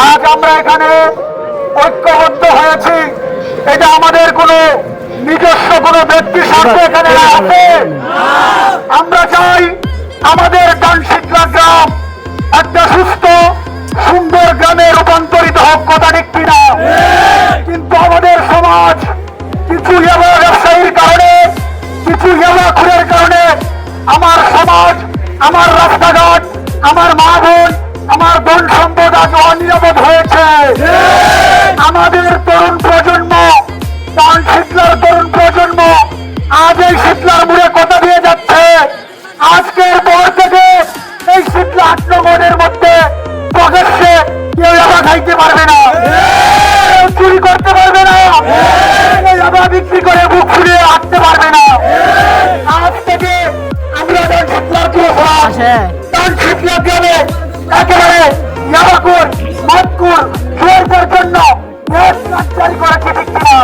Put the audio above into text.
আজ আমরা এখানে ঐক্যবদ্ধ হয়েছি, এটা আমাদের কোনো নিজস্ব কোনো ব্যক্তি স্বার্থ এখানে আছে। আমরা চাই আমাদের ডানশিটলা গ্রাম একটা সুস্থ সুন্দর গ্রামে রূপান্তরিত হোক, কথা ঠিক কিনা? কিন্তু আমাদের সমাজ কিছু ইয়াবা ব্যবসায়ীর কারণে, কিছু ইয়াবাখুরের কারণে আমার সমাজ, আমার রাস্তাঘাট, আমার মা বোন, আমার ধন সম্পদ আজ অনিরাপদ হয়েছে। আমাদের তরুণ প্রজন্ম, শীতলার তরুণ প্রজন্ম আজ এই শীতলার মুড়ে কথা দিয়ে যাচ্ছে, আজকের পর থেকে এই শীতলা ৮ নম্বরের মধ্যে প্রকাশ্যে কেউ ইয়াবা খাইতে পারবে না, কেউ চুরি করতে পারবে না, কেউ ইয়াবা বিক্রি করে বুক ফুলিয়ে হাঁটতে পারবে না। আজ থেকে আমরা শীতলার কি শীতলা গ্রামে একেবারে ইয়াবাকুর, মদকুর, জোরদের জন্য জারি করেছে, ঠিক কিনা?